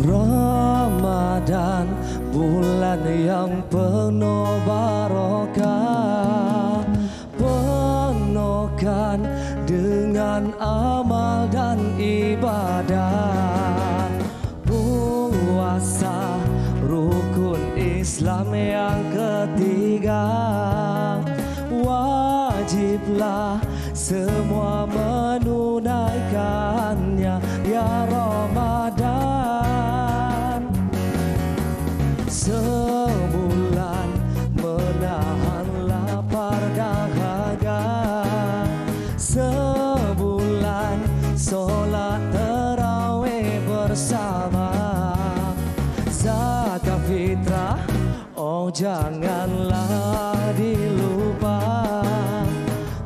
Ramadan, bulan yang penuh barokah, penuhkan dengan amal dan ibadah. Puasa rukun Islam yang ketiga, wajiblah semua menunaikannya ya Ramadan. Sebulan menahan lapar dahaga, sebulan solat terawih bersama, zakat fitrah oh janganlah dilupa,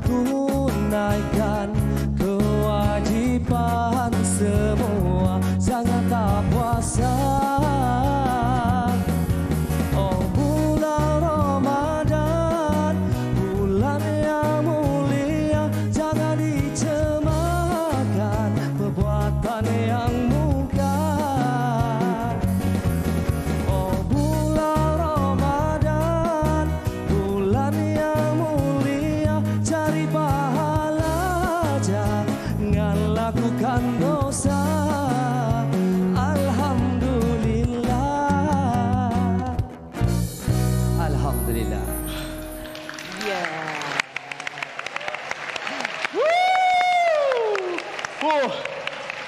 tunaikan kewajiban semua jangan tak puasa. Oh bulan Ramadan, bulan yang mulia, jangan dicemahkan perbuatan yang mungkar. Oh bulan Ramadan, bulan yang mulia, cari pahala jangan lakukan dosa. Alhamdulillah, Alhamdulillah. Ya.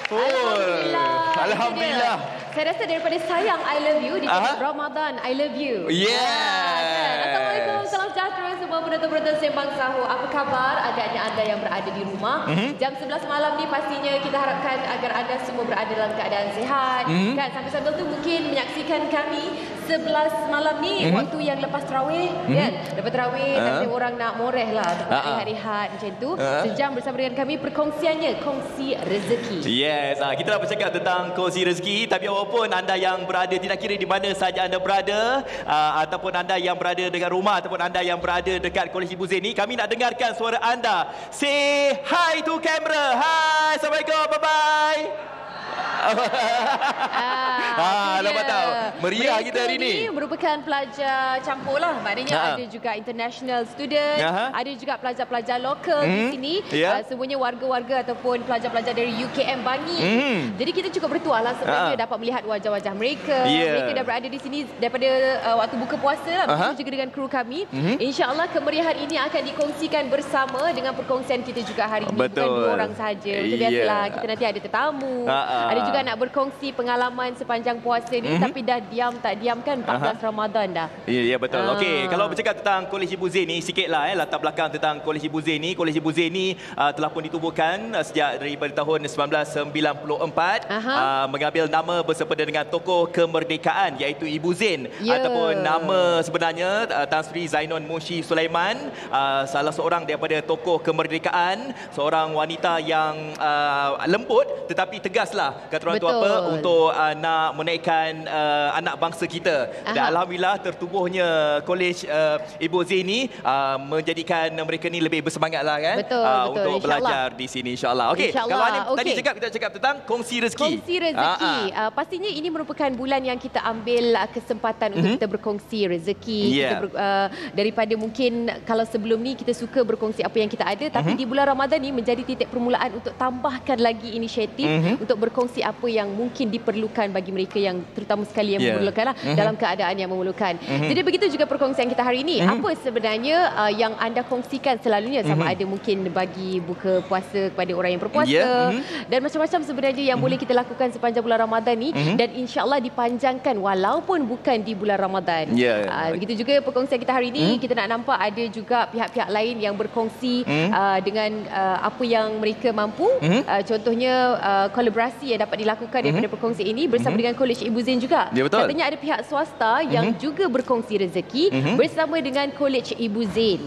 Alhamdulillah. Alhamdulillah. Saya rasa daripada sayang I love you, di Ramadan I love you. Yes. Assalamualaikum, salam sejahtera semua penonton-penonton Sembang Sahur. Apa khabar agaknya anda yang berada di rumah? Jam 11 malam ni pastinya kita harapkan agar anda semua berada dalam keadaan sihat. Kan sambil-sambil tu mungkin menyaksikan kami 11 malam ni waktu yang lepas tarawih kan. Lepas tarawih nanti orang nak moreh lah untuk rehat-rehat macam tu. Sejam bersama dengan kami perkongsiannya, kongsi rezeki. Yes, kita dah bercakap tentang kongsi rezeki. Tapi walaupun anda yang berada tidak kira di mana saja anda berada, ataupun anda yang berada dengan rumah, ataupun anda yang berada dekat Kolej Ibu Zain ni, kami nak dengarkan suara anda. Say hi to camera. Hi, Assalamualaikum, bye-bye. Nampak tahu meriah kita hari ni. Merupakan pelajar campur lah. Maknanya ada juga international student, ada juga pelajar-pelajar lokal di sini. Semuanya warga-warga ataupun pelajar-pelajar dari UKM Bangi. Jadi kita cukup bertuah lah sebenarnya dapat melihat wajah-wajah mereka. Mereka dah berada di sini daripada waktu buka puasa lah. Begitu juga dengan kru kami. InsyaAllah kemeriahan ini akan dikongsikan bersama dengan perkongsian kita juga hari ini. Bukan dua orang sahaja. Macam biasalah kita nanti ada tetamu. Ada juga nak berkongsi pengalaman sepanjang puasa ni, tapi dah diam tak diam kan 14 Ramadan dah. Ya, betul. Okey, kalau bercakap tentang Kolej Ibu Zain ni, sikitlah latar belakang tentang Kolej Ibu Zain ni. Kolej Ibu Zain ni telah pun ditubuhkan sejak daripada tahun 1994, mengambil nama bersempena dengan tokoh kemerdekaan iaitu Ibu Zain, ataupun nama sebenarnya Tan Sri Zainon Munshi Sulaiman, salah seorang daripada tokoh kemerdekaan, seorang wanita yang lembut tetapi tegaslah kata orang tu apa untuk nak menaikkan anak bangsa kita. Dan alhamdulillah tertubuhnya Kolej Ibu Zain ni menjadikan mereka ni lebih bersemangatlah kan untuk belajar di sini insya-Allah. Okey, kalau tadi kita cakap tentang kongsi rezeki. Kongsi rezeki. Pastinya ini merupakan bulan yang kita ambil kesempatan untuk kita berkongsi rezeki. Kita daripada mungkin kalau sebelum ni kita suka berkongsi apa yang kita ada, tapi di bulan Ramadan ni menjadi titik permulaan untuk tambahkan lagi inisiatif untuk berkongsi apa yang mungkin diperlukan bagi mereka yang terutama sekali yang memerlukan lah, dalam keadaan yang memerlukan. Jadi begitu juga perkongsian kita hari ini. Apa sebenarnya yang anda kongsikan selalunya, sama ada mungkin bagi buka puasa kepada orang yang berpuasa dan macam-macam sebenarnya yang boleh kita lakukan sepanjang bulan Ramadan ni, dan insya-Allah dipanjangkan walaupun bukan di bulan Ramadan. Begitu juga perkongsian kita hari ini, kita nak nampak ada juga pihak-pihak lain yang berkongsi dengan apa yang mereka mampu. Contohnya kolaborasi yang dapat dilakukan daripada perkongsi ini bersama dengan Kolej Ibu Zain juga. Katanya ada pihak swasta yang juga berkongsi rezeki bersama dengan Kolej Ibu Zain.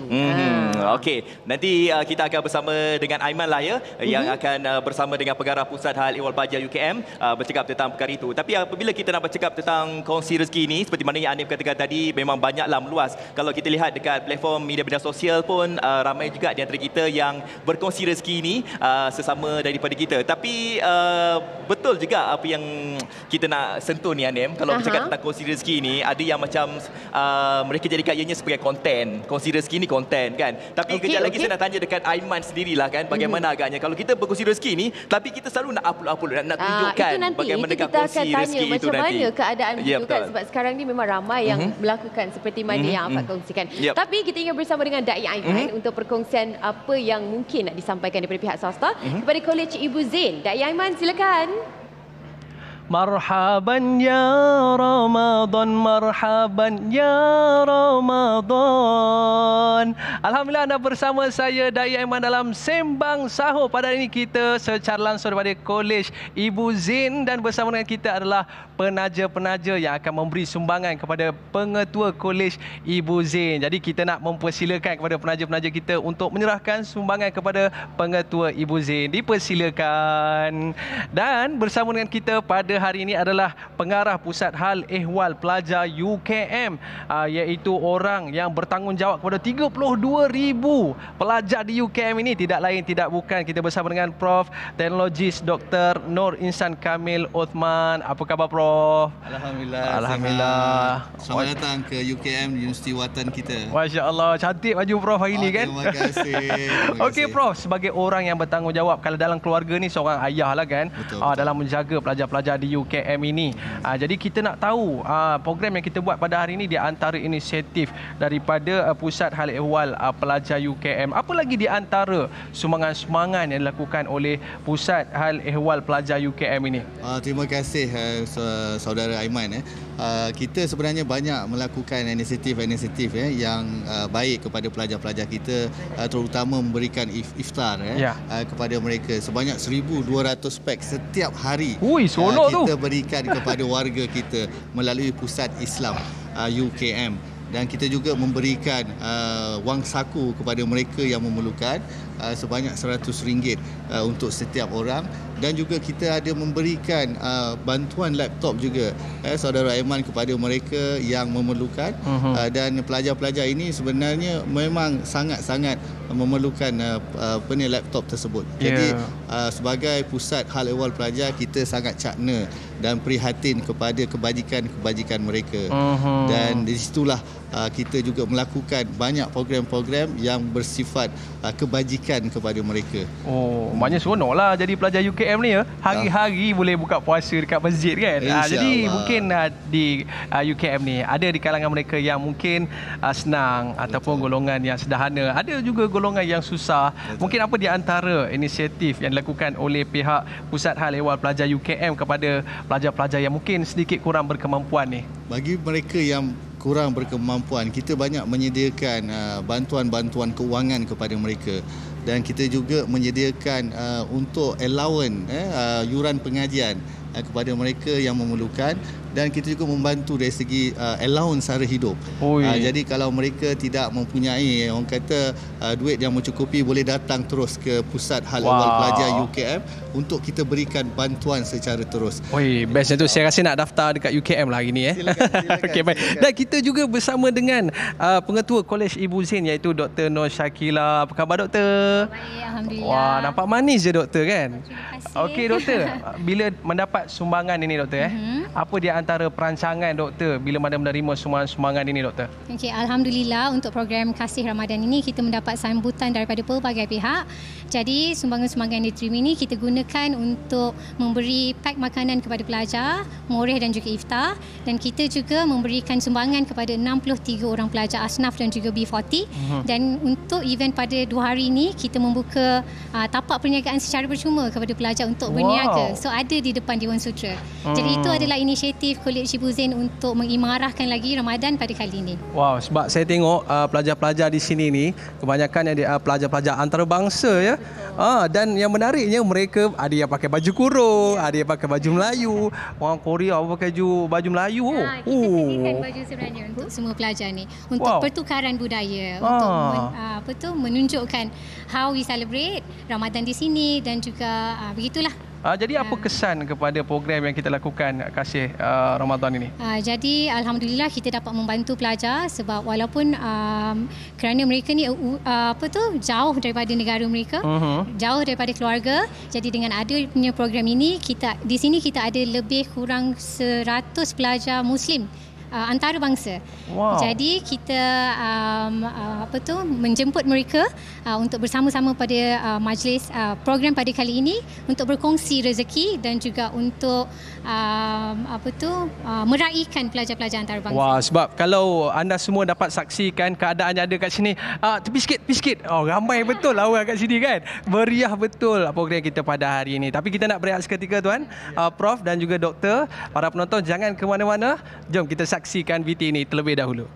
Okey, nanti kita akan bersama dengan Aiman lah ya, yang akan bersama dengan Pengarah Pusat Hal Ehwal Pelajar UKM bercakap tentang perkara itu. Tapi apabila kita nak bercakap tentang kongsi rezeki ini, seperti mana yang Anim katakan tadi, memang banyaklah meluas. Kalau kita lihat dekat platform media-media sosial pun ramai juga di antara kita yang berkongsi rezeki ini sesama daripada kita. Tapi betul juga apa yang kita nak sentuh ni Anim. Kalau bercakap tentang kongsi rezeki ini, ada yang macam mereka jadikan ianya sebagai konten. Kongsi rezeki ni konten kan. Tapi kejap lagi saya nak tanya dekat Aiman sendirilah kan, bagaimana agaknya kalau kita berkongsi rezeki ni, tapi kita selalu nak upload, nak tunjukkan bagaimana kita kongsi akan tanya rezeki itu macam nanti. mana keadaan itu kan, sebab sekarang ni memang ramai yang melakukan seperti mana yang Afat kongsikan. Tapi kita ingin bersama dengan Dai Aiman untuk perkongsian apa yang mungkin nak disampaikan daripada pihak swasta kepada Kolej Ibu Zain. Dai Aiman, silakan. Marhaban ya Ramadan, marhaban ya Ramadan. Alhamdulillah anda bersama saya Dai Aiman dalam Sembang Sahur. Pada hari ini kita secara langsung daripada Kolej Ibu Zain dan bersama dengan kita adalah penaja-penaja yang akan memberi sumbangan kepada pengetua Kolej Ibu Zain. Jadi kita nak mempersilakan kepada penaja-penaja kita untuk menyerahkan sumbangan kepada pengetua Ibu Zain. Dipersilakan. Dan bersama dengan kita pada hari ini adalah Pengarah Pusat Hal Ehwal Pelajar UKM, iaitu orang yang bertanggungjawab kepada 32,000 pelajar di UKM ini. Tidak lain tidak bukan, kita bersama dengan Prof. Teknologis Dr. Nur Insan Kamil Othman. Apa khabar Prof? Alhamdulillah. Alhamdulillah. Selamat datang ke UKM, Universiti Watan kita. Masya Allah, cantik baju Prof hari ini kan? Terima kasih. Okey Prof, sebagai orang yang bertanggungjawab, kalau dalam keluarga ni seorang ayah lah kan, betul. Dalam menjaga pelajar-pelajar di UKM ini. Jadi kita nak tahu program yang kita buat pada hari ini di antara inisiatif daripada Pusat Hal Ehwal Pelajar UKM. Apa lagi di antara sumbangan-sumbangan yang dilakukan oleh Pusat Hal Ehwal Pelajar UKM ini? Terima kasih saudara Aiman. Kita sebenarnya banyak melakukan inisiatif-inisiatif yang baik kepada pelajar-pelajar kita, terutama memberikan iftar kepada mereka sebanyak 1,200 pak setiap hari. Kita berikan kepada warga kita melalui Pusat Islam UKM, dan kita juga memberikan wang saku kepada mereka yang memerlukan sebanyak RM100 untuk setiap orang, dan juga kita ada memberikan bantuan laptop juga saudara Aiman kepada mereka yang memerlukan. Dan pelajar-pelajar ini sebenarnya memang sangat-sangat memerlukan laptop tersebut. Jadi sebagai Pusat Hal Ehwal Pelajar, kita sangat cakna dan prihatin kepada kebajikan mereka. Dan di situlah kita juga melakukan banyak program-program yang bersifat kebajikan kepada mereka. Maknanya seronoklah jadi pelajar UKM ni ya. Hari-hari boleh buka puasa dekat masjid kan. Jadi mungkin di UKM ni ada di kalangan mereka yang mungkin senang ataupun golongan yang sederhana. Ada juga golongan yang susah. Mungkin apa di antara inisiatif yang dilakukan oleh pihak Pusat Hal Ehwal Pelajar UKM kepada pelajar-pelajar yang mungkin sedikit kurang berkemampuan ni? Bagi mereka yang kurang berkemampuan, kita banyak menyediakan bantuan-bantuan kewangan kepada mereka, dan kita juga menyediakan untuk allowance yuran pengajian kepada mereka yang memerlukan, dan kita juga membantu dari segi allowance sara hidup. Jadi kalau mereka tidak mempunyai orang kata duit yang mencukupi, boleh datang terus ke Pusat Hal Ehwal Pelajar UKM untuk kita berikan bantuan secara terus. Bestnya tu, saya rasa nak daftar dekat UKM lah hari ni. Silakan. Okey, baik. Dan kita juga bersama dengan Pengetua Kolej Ibu Zain, iaitu Dr. Nur Syakila. Apa khabar Doktor? Baik, Alhamdulillah. Nampak manis je Doktor kan? Terima kasih. Okey Doktor, bila mendapat sumbangan ini Doktor, apa di antara perancangan Doktor bila mana menerima sumbangan ini Doktor? Okey, Alhamdulillah untuk program Kasih Ramadan ini kita mendapat sambutan daripada pelbagai pihak. Jadi sumbangan-sumbangan yang diterima ini kita gunakan untuk memberi pak makanan kepada pelajar, moreh dan juga iftar, dan kita juga memberikan sumbangan kepada 63 orang pelajar asnaf dan juga B40. Dan untuk event pada 2 hari ini kita membuka tapak perniagaan secara percuma kepada pelajar untuk berniaga. So ada di depan Dewan Paduan Sutra. Jadi itu adalah inisiatif Kolej Ibu Zain untuk mengimarahkan lagi Ramadan pada kali ini. Wow, sebab saya tengok pelajar-pelajar di sini ni kebanyakan ada pelajar-pelajar antarabangsa ya. Dan yang menariknya mereka ada yang pakai baju kurung, ada yang pakai baju Melayu, orang Korea pakai baju Melayu. Kita sediakan baju sebenarnya untuk semua pelajar ni untuk pertukaran budaya, untuk menunjukkan how we celebrate Ramadan di sini dan juga begitulah. Jadi apa kesan kepada program yang kita lakukan Kasih Ramadan ini? Jadi alhamdulillah kita dapat membantu pelajar sebab walaupun kerana mereka ni jauh daripada negara mereka, jauh daripada keluarga. Jadi dengan adanya program ini di sini kita ada lebih kurang 100 pelajar Muslim antarabangsa. Jadi kita menjemput mereka untuk bersama-sama pada majlis program pada kali ini untuk berkongsi rezeki dan juga untuk meraihkan pelajar-pelajar antarabangsa. Wah, sebab kalau anda semua dapat saksikan keadaan yang ada kat sini, tepi sikit. Ramai betul lawan kat sini kan. Meriah betul program kita pada hari ini. Tapi kita nak berehat seketika tuan, Prof dan juga Doktor. Para penonton jangan ke mana-mana. Jom kita saksikan VT ini terlebih dahulu.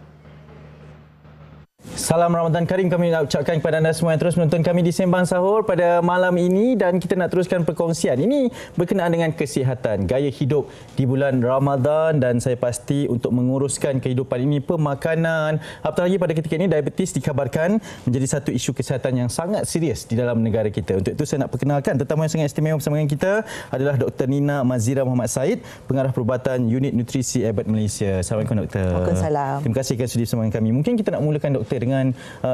Salam Ramadan Karim kami nak ucapkan kepada anda semua yang terus menonton kami di Sembang Sahur pada malam ini, dan kita nak teruskan perkongsian ini berkenaan dengan kesihatan, gaya hidup di bulan Ramadan, dan saya pasti untuk menguruskan kehidupan ini pemakanan. Apatah lagi pada ketika ini diabetes dikabarkan menjadi satu isu kesihatan yang sangat serius di dalam negara kita. Untuk itu saya nak perkenalkan tetamu yang sangat istimewa bersama dengan kita adalah Dr. Nina Mazira Muhammad Said, Pengarah Perubatan Unit Nutrisi Abbott Malaysia. Assalamualaikum Doktor. Waalaikumsalam. Terima kasih kerana sudi bersama dengan kami. Mungkin kita nak mulakan Doktor dengan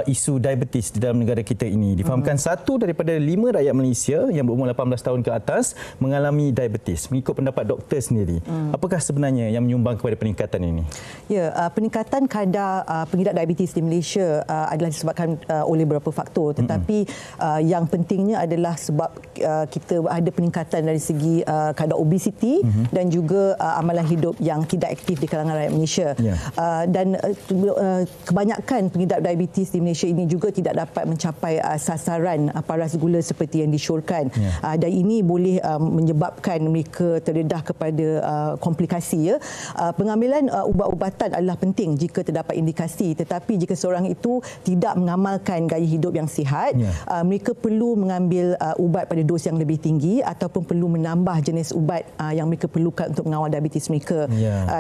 isu diabetes di dalam negara kita ini. Difahamkan 1 daripada 5 rakyat Malaysia yang berumur 18 tahun ke atas mengalami diabetes. Mengikut pendapat doktor sendiri, apakah sebenarnya yang menyumbang kepada peningkatan ini? Ya, peningkatan kadar pengidap diabetes di Malaysia adalah disebabkan oleh beberapa faktor, tetapi yang pentingnya adalah sebab kita ada peningkatan dari segi kadar obesiti dan juga amalan hidup yang tidak aktif di kalangan rakyat Malaysia. Dan kebanyakan pengidap diabetes di Malaysia ini juga tidak dapat mencapai sasaran paras gula seperti yang disyorkan. Dan ini boleh menyebabkan mereka terdedah kepada komplikasi. Pengambilan ubat-ubatan adalah penting jika terdapat indikasi, tetapi jika seorang itu tidak mengamalkan gaya hidup yang sihat, mereka perlu mengambil ubat pada dos yang lebih tinggi ataupun perlu menambah jenis ubat yang mereka perlukan untuk mengawal diabetes mereka.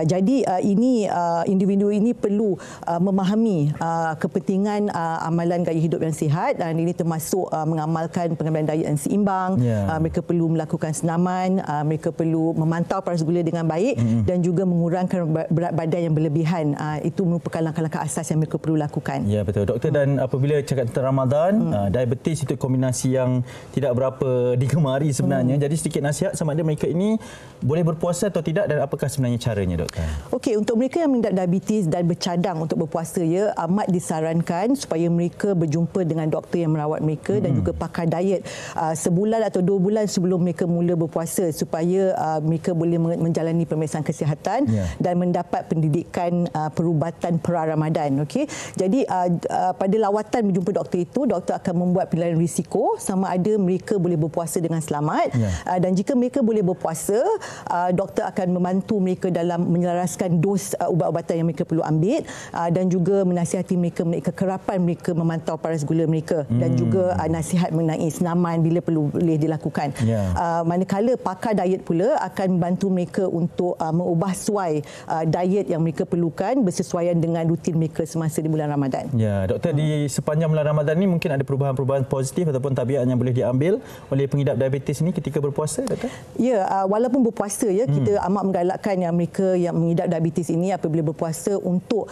Jadi ini individu ini perlu memahami kepentingan amalan gaya hidup yang sihat, dan ini termasuk mengamalkan pengambilan diet yang seimbang. Mereka perlu melakukan senaman, mereka perlu memantau paras gula dengan baik dan juga mengurangkan berat badan yang berlebihan. Itu merupakan langkah-langkah asas yang mereka perlu lakukan. Ya, betul Doktor. Dan apabila cakap tentang Ramadan, diabetes itu kombinasi yang tidak berapa digemari sebenarnya. Jadi sedikit nasihat sama ada mereka ini boleh berpuasa atau tidak, dan apakah sebenarnya caranya Doktor? Okey, untuk mereka yang mengidap diabetes dan bercadang untuk berpuasa, amat disarankan supaya mereka berjumpa dengan doktor yang merawat mereka dan juga pakar diet sebulan atau 2 bulan sebelum mereka mula berpuasa, supaya mereka boleh menjalani pemeriksaan kesihatan dan mendapat pendidikan perubatan pra-Ramadan. Okey. Jadi pada lawatan berjumpa doktor itu, doktor akan membuat penilaian risiko sama ada mereka boleh berpuasa dengan selamat, dan jika mereka boleh berpuasa, doktor akan membantu mereka dalam menyelaraskan dos ubat-ubatan yang mereka perlu ambil, dan juga menasihati mereka mengenai kekerapan mereka memantau paras gula mereka, dan juga nasihat mengenai senaman bila perlu boleh dilakukan. Manakala pakar diet pula akan membantu mereka untuk mengubah suai diet yang mereka perlukan bersesuaian dengan rutin mereka semasa di bulan Ramadan. Ya, Doktor, di sepanjang bulan Ramadan ini mungkin ada perubahan-perubahan positif ataupun tabiat yang boleh diambil oleh pengidap diabetes ini ketika berpuasa, Doktor? Ya, walaupun berpuasa kita amat menggalakkan yang mereka yang mengidap diabetes ini apabila berpuasa untuk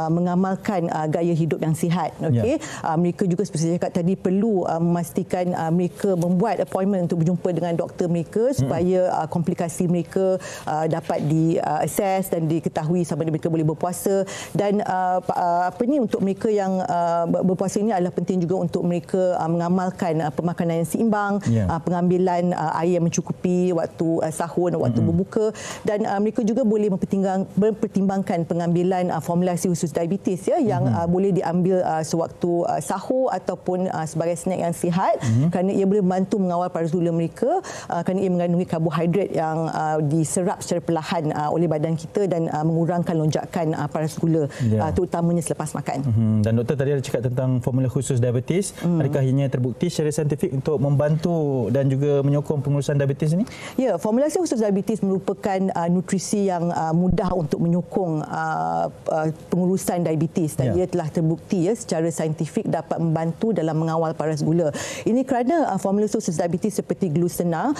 mengamalkan gaya hidup yang sihat. Okey. Mereka juga seperti saya cakap tadi perlu memastikan mereka membuat appointment untuk berjumpa dengan doktor mereka supaya komplikasi mereka dapat diakses dan diketahui sama ada mereka boleh berpuasa. Dan untuk mereka yang berpuasa ini adalah penting juga untuk mereka mengamalkan pemakanan yang seimbang, pengambilan air yang mencukupi waktu sahur dan waktu berbuka, dan mereka juga boleh mempertimbangkan pengambilan formulasi khusus diabetes yang boleh boleh diambil sewaktu sahur ataupun sebagai snack yang sihat kerana ia boleh membantu mengawal paras gula mereka kerana ia mengandungi karbohidrat yang diserap secara perlahan oleh badan kita dan mengurangkan lonjakan paras gula terutamanya selepas makan. Dan doktor tadi ada cakap tentang formula khusus diabetes. Adakah ianya terbukti secara saintifik untuk membantu dan juga menyokong pengurusan diabetes ini? Ya, formulasi khusus diabetes merupakan nutrisi yang mudah untuk menyokong pengurusan diabetes dan ia telah terbukti secara saintifik dapat membantu dalam mengawal paras gula. Ini kerana formula khusus diabetes seperti glucena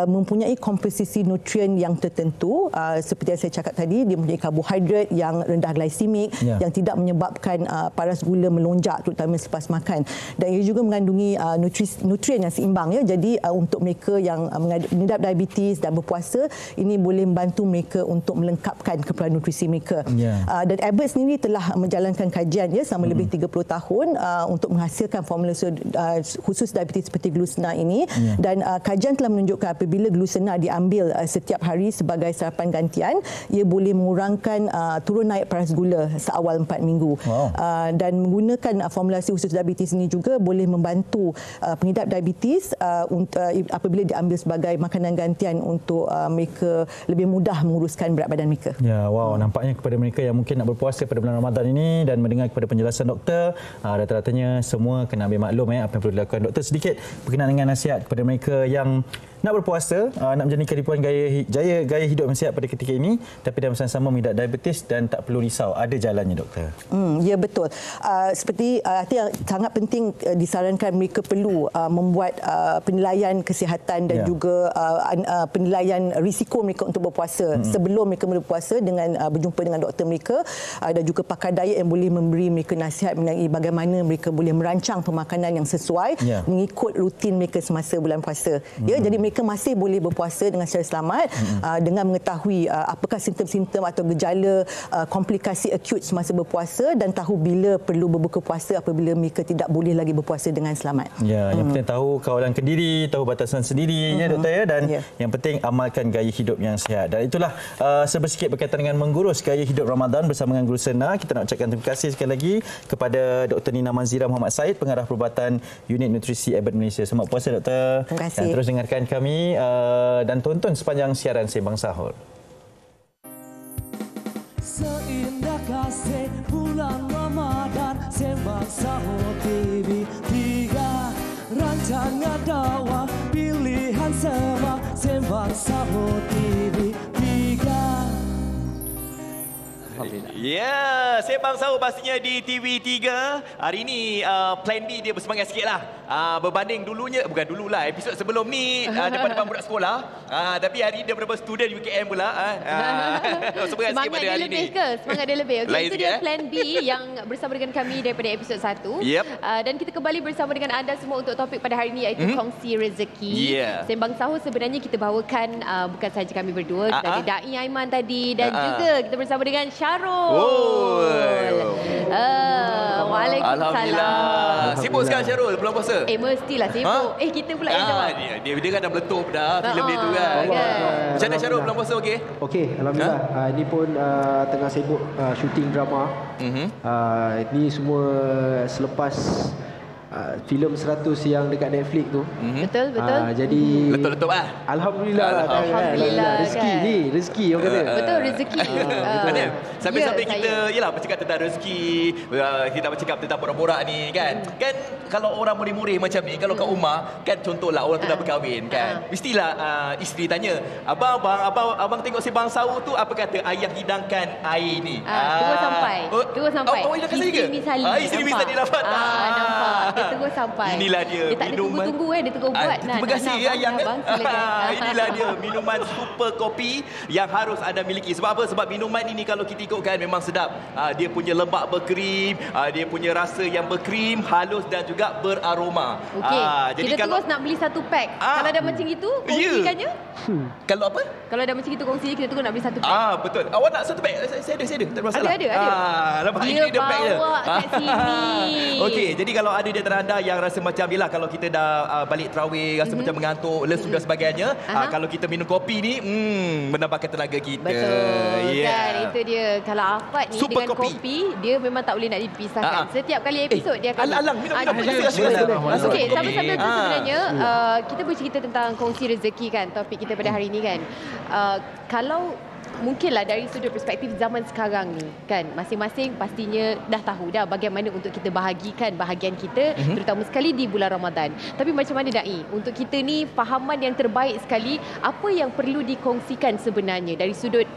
mempunyai komposisi nutrien yang tertentu seperti yang saya cakap tadi, dia mempunyai karbohidrat yang rendah glikemik yang tidak menyebabkan paras gula melonjak terutama selepas makan, dan ia juga mengandungi nutrien yang seimbang jadi untuk mereka yang mengidap diabetes dan berpuasa, ini boleh membantu mereka untuk melengkapkan keperluan nutrisi mereka. Dan Abbott sendiri telah menjalankan kajian selama lebih 30 tahun untuk menghasilkan formula khusus diabetes seperti glucena ini, dan kajian telah menunjukkan apabila glucena diambil setiap hari sebagai sarapan gantian, ia boleh mengurangkan turun naik paras gula seawal 4 minggu. Dan menggunakan formulasi khusus diabetes ini juga boleh membantu pengidap diabetes apabila diambil sebagai makanan gantian untuk mereka lebih mudah menguruskan berat badan mereka. Nampaknya kepada mereka yang mungkin nak berpuasa pada bulan Ramadan ini dan mendengar kepada penjelasan doktor, rata-ratanya semua kena ambil maklum apa yang perlu dilakukan. Doktor, sedikit berkenaan dengan nasihat kepada mereka yang nak berpuasa, nak menjalani kehidupan gaya hidup yang sihat pada ketika ini, tapi dalam masa yang sama mengidap diabetes dan tak perlu risau. Ada jalannya, doktor. Ya, betul. Seperti yang sangat penting disarankan mereka perlu membuat penilaian kesihatan dan juga penilaian risiko mereka untuk berpuasa sebelum mereka berpuasa dengan berjumpa dengan doktor mereka, dan juga pakar diet yang boleh memberi mereka nasihat mengenai bagaimana mereka boleh merancang pemakanan yang sesuai mengikut rutin mereka semasa bulan puasa. Jadi mereka masih boleh berpuasa dengan secara selamat dengan mengetahui apakah simptom-simptom atau gejala komplikasi akut semasa berpuasa dan tahu bila perlu berbuka puasa apabila mereka tidak boleh lagi berpuasa dengan selamat. Yang penting tahu kawalan kendiri, tahu batasan sendiri doktor dan yang penting amalkan gaya hidup yang sihat. Dan itulah serba sikit berkaitan dengan mengurus gaya hidup Ramadan bersama dengan Guru Sena. Kita nak ucapkan terima kasih sekali lagi kepada Dr. Nina Manzira Muhammad Said, pengarah perubatan Unit Nutrisi Abbott Malaysia. Selamat puasa, doktor. Terima kasih. Dan terus dengarkan kami dan tonton sepanjang siaran Sembang Sahur. Seindah kasih bulan Ramadan, Sembang Sahur TV3, rancangan dakwah pilihan semua, Sembang Sahur TV3. Sembang Sahur pastinya di TV3. Hari ini plan B dia bersemangat sikitlah. Berbanding dulunya, bukan dululah, episod sebelum ni depan-depan budak sekolah. Tapi hari ini daripada student UKM pula. Semangat dia lebih ke? Semangat dia lebih. Okay, itu dia plan B yang bersama dengan kami daripada episod 1. Dan kita kembali bersama dengan anda semua untuk topik pada hari ini iaitu kongsi rezeki. Sembang Sahur sebenarnya kita bawakan bukan sahaja kami berdua, kita ada Da'i Aiman tadi dan juga kita bersama dengan Syarul. Waalaikumsalam. Alhamdulillah. Sibuk sekarang Syarul bulan puasa? Mestilah sibuk. Kita pula yang jawab. Dia kan dah meletup dah filem dia tu kan. Macam mana Syarul bulan puasa okey? Okey, alhamdulillah. Ini pun tengah sibuk syuting drama. Ini semua selepas filem 100 yang dekat Netflix tu. Betul. Jadi letup alhamdulillah. Rezeki orang kata. Betul, rezeki. Sampai-sampai kita bercakap tentang rezeki, kita bercakap tentang borak-borak ni kan. Kan kalau orang murih-murih macam ni, kalau kat rumah kan contohlah orang tu dah berkahwin kan. Mestilah isteri tanya, abang tengok Sembang Sahur tu apa kata ayah hidangkan air ni. Terus sampai. Hidangkan saya ke? Isteri Misali dapat. Nampak. Dia terus sampai. Inilah dia. Dia tak ada tunggu-tunggu dia terus buat. Terima kasih ayah. Inilah dia minuman super kopi yang harus anda miliki. Sebab apa? Sebab minuman ini kalau kita ikutkan memang sedap. Dia punya lembak berkrim, dia punya rasa yang berkrim, halus dan juga beraroma. Jadi kita terus nak beli satu pack. Kalau dah macam itu, kongsikannya. Kalau apa? Kalau dah macam itu kongsi, kita terus nak beli satu pack. Betul. Awak nak satu pack? Saya ada. Tak ada masalah. Ada. Nampak dia pack dia. Bawa kat sini. Okey, jadi kalau ada di antara kepada anda yang rasa macam bila kalau kita dah balik tarawih rasa macam mengantuk, lesu dan sebagainya, kalau kita minum kopi ni menambahkan tenaga kita. Betul. Kan itu dia. Kalau Afat ni Super dengan kopi, dia memang tak boleh nak dipisahkan. Setiap kali episod dia akan alang minum. Okey, sambil-sambil tu sebenarnya kita bercerita tentang kongsi rezeki kan, topik kita pada hari ini kan. Kalau mungkinlah dari sudut perspektif zaman sekarang ni kan, masing-masing pastinya dah tahu dah bagaimana untuk kita bahagikan bahagian kita, terutama sekali di bulan Ramadan. Tapi macam mana Dai, untuk kita ni fahaman yang terbaik sekali, apa yang perlu dikongsikan sebenarnya dari sudut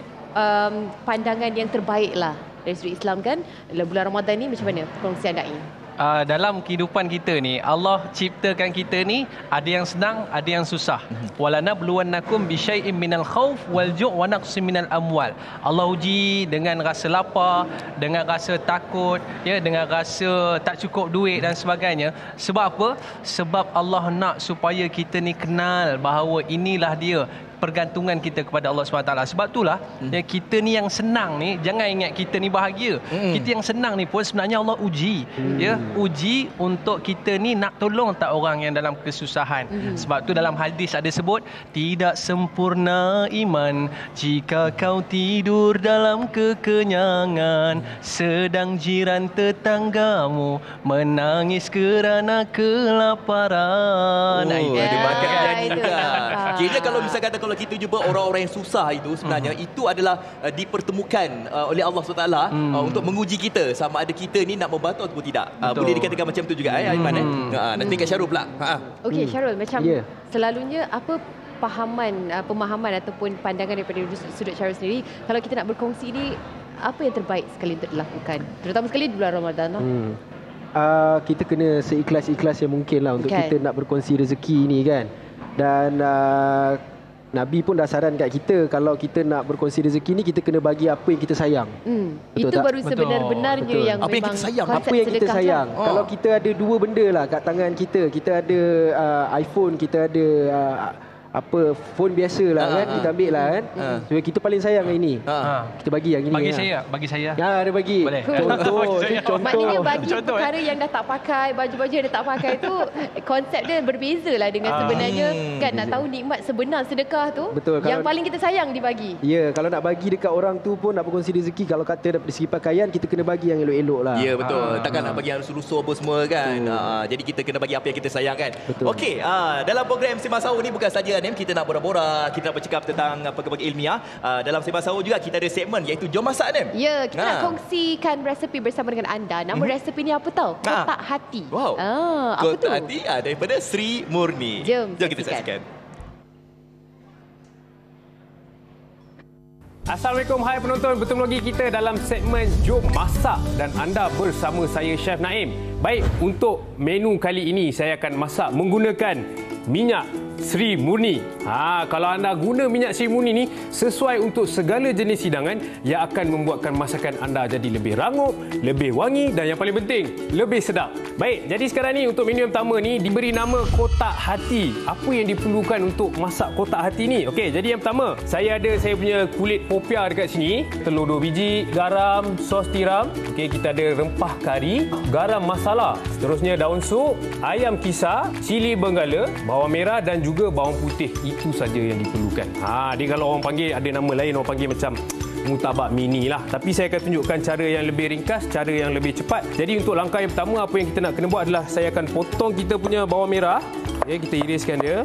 pandangan yang terbaik lah dari sudut Islam kan, dalam bulan Ramadan ni macam mana perkongsian Dai? Dalam kehidupan kita ni, Allah ciptakan kita ni ada yang senang, ada yang susah. Walanabluwannakum bisyai'in minal khauf wal ju' wa naqsin minal amwal. Allah uji dengan rasa lapar, dengan rasa takut, ya, dengan rasa tak cukup duit dan sebagainya. Sebab apa? Sebab Allah nak supaya kita ni kenal bahawa inilah dia pergantungan kita kepada Allah SWT. Sebab itulah ya, kita ni yang senang ni, jangan ingat kita ni bahagia. Kita yang senang ni pun sebenarnya Allah uji. Ya, uji untuk kita ni nak tolong tak orang yang dalam kesusahan. Sebab tu dalam hadis ada sebut, tidak sempurna iman jika kau tidur dalam kekenyangan, sedang jiran tetanggamu menangis kerana kelaparan. Dia makan jadi juga. Kira kalau misalkan kata kalau kita jumpa orang-orang yang susah itu sebenarnya itu adalah dipertemukan oleh Allah SWT untuk menguji kita sama ada kita ni nak membantu ataupun tidak. Boleh dikatakan macam tu juga Aiman. Nanti kat Syarul pula. Okey Syarul, macam selalunya apa pemahaman ataupun pandangan daripada sudut Syarul sendiri, kalau kita nak berkongsi ni apa yang terbaik sekali untuk dilakukan, terutama sekali di bulan Ramadan kita kena seikhlas-ikhlas yang mungkin lah untuk kita nak berkongsi rezeki ni kan. Dan Nabi pun dah saran kat kita, kalau kita nak berkongsi rezeki ni, kita kena bagi apa yang kita sayang. Itu baru sebenar-benarnya yang apa yang kita sayang. Apa yang kita sayang. Kalau kita ada dua benda lah kat tangan kita, kita ada iPhone, kita ada phone biasa lah kan, kita ambil lah kan. So kita paling sayang yang ini, kita bagi yang ini. Bagi saya. Ya, ada bagi. Boleh. Contoh. Maknanya bagi perkara yang dah tak pakai, baju-baju yang dah tak pakai tu, konsep dia berbeza lah dengan sebenarnya kan, nak tahu nikmat sebenar sedekah tu. Betul. Yang paling kita sayang dibagi. Ya, kalau nak bagi dekat orang tu pun nak berkongsi rezeki, kalau kata dari segi pakaian, kita kena bagi yang elok-elok lah. Ya, betul. Takkan nak bagi yang lusuh-lusuh apa semua kan. Jadi kita kena bagi apa yang kita sayang kan. Okey, dalam program Sembang Sahur ni bukan saja kita nak borak-borak, kita nak bercakap tentang perkara-perkara ilmiah. Dalam Sembang Sahur juga kita ada segmen iaitu Jom Masak Nem. Ya, kita nak kongsikan resepi bersama dengan anda. Nama resepi ni apa tahu? Kotak hati. Wow. Apa Kotak tu? hati daripada Sri Murni. Jom kita saksikan. Assalamualaikum, hai penonton. Bertemu lagi kita dalam segmen Jom Masak dan anda bersama saya Chef Naim. Baik, untuk menu kali ini saya akan masak menggunakan minyak Sri Murni. Kalau anda guna minyak Sri Murni ni sesuai untuk segala jenis hidangan yang akan membuatkan masakan anda jadi lebih rangup, lebih wangi dan yang paling penting lebih sedap. Baik, jadi sekarang ni untuk menu yang pertama ni diberi nama kotak hati. Apa yang diperlukan untuk masak kotak hati ni? Okey, jadi yang pertama saya punya kulit popia dekat sini, telur 2 biji, garam, sos tiram. Okey, kita ada rempah kari, garam masala, seterusnya daun sup, ayam kisar, cili benggala, bawang merah dan juga bawang putih. Itu saja yang diperlukan. Dia kalau orang panggil ada nama lain, orang panggil macam mutabak mini lah. Tapi saya akan tunjukkan cara yang lebih ringkas, cara yang lebih cepat. Jadi untuk langkah yang pertama, apa yang kita nak kena buat adalah saya akan potong kita punya bawang merah. Okay, kita iriskan dia.